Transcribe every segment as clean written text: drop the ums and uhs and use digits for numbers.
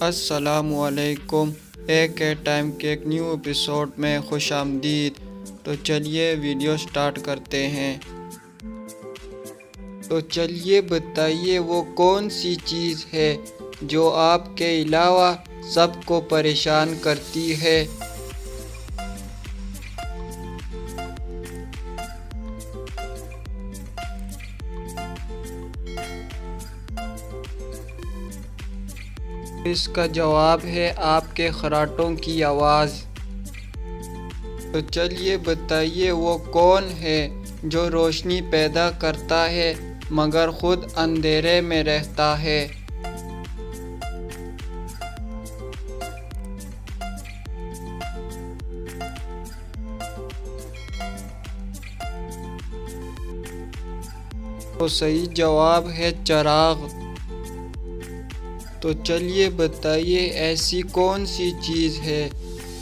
अस्सलामुअलैकुम। एक टाइम के एक न्यू एपिसोड में खुशामदीद। तो चलिए वीडियो स्टार्ट करते हैं। तो चलिए बताइए वो कौन सी चीज़ है जो आपके अलावा सबको परेशान करती है। इसका जवाब है आपके खर्राटों की आवाज़। तो चलिए बताइए वो कौन है जो रोशनी पैदा करता है मगर खुद अंधेरे में रहता है। तो सही जवाब है चिराग। तो चलिए बताइए ऐसी कौन सी चीज़ है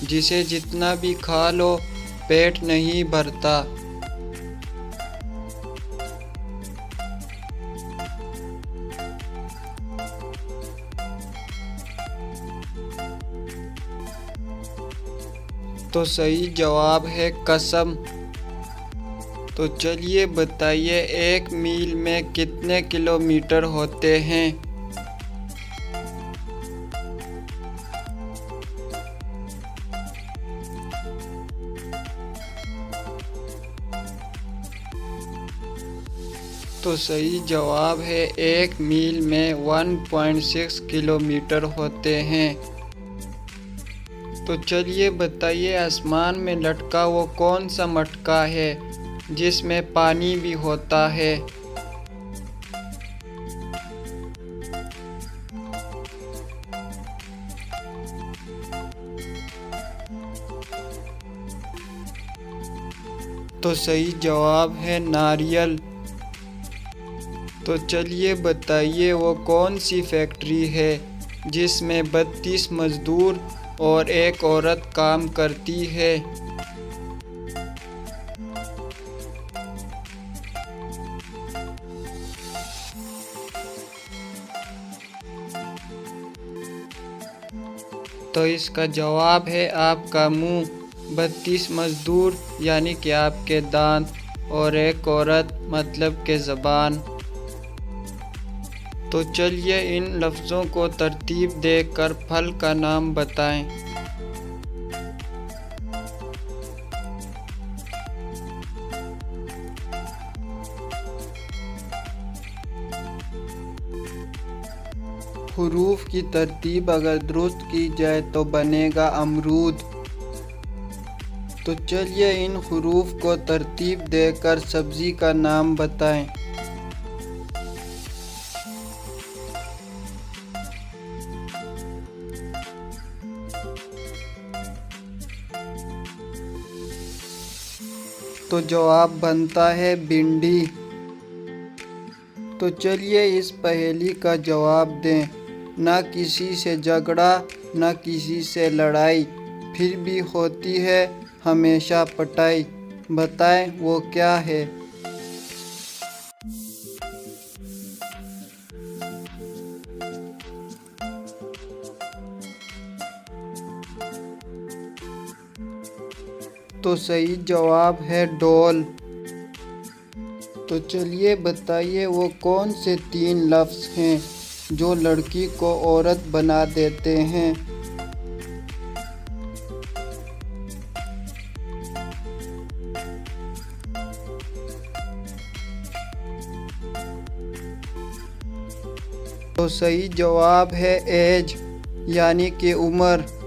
जिसे जितना भी खा लो पेट नहीं भरता। तो सही जवाब है कसम। तो चलिए बताइए एक मील में कितने किलोमीटर होते हैं। तो सही जवाब है एक मील में 1.6 किलोमीटर होते हैं। तो चलिए बताइए आसमान में लटका वो कौन सा मटका है जिसमें पानी भी होता है। तो सही जवाब है नारियल। तो चलिए बताइए वो कौन सी फैक्ट्री है जिसमें 32 मजदूर और एक औरत काम करती है। तो इसका जवाब है आपका मुंह। 32 मजदूर यानी कि आपके दांत और एक औरत मतलब के ज़बान। तो चलिए इन लफ्ज़ों को तरतीब देकर फल का नाम बताएं। हुरूफ की तरतीब अगर दुरुस्त की जाए तो बनेगा अमरूद। तो चलिए इन हुरूफ को तरतीब देकर सब्ज़ी का नाम बताएं। तो जवाब बनता है भिंडी। तो चलिए इस पहेली का जवाब दें। ना किसी से झगड़ा ना किसी से लड़ाई, फिर भी होती है हमेशा पटाई। बताएं वो क्या है। तो सही जवाब है डोल। तो चलिए बताइए वो कौन से 3 लफ्ज़ हैं जो लड़की को औरत बना देते हैं। तो सही जवाब है एज यानी कि उम्र।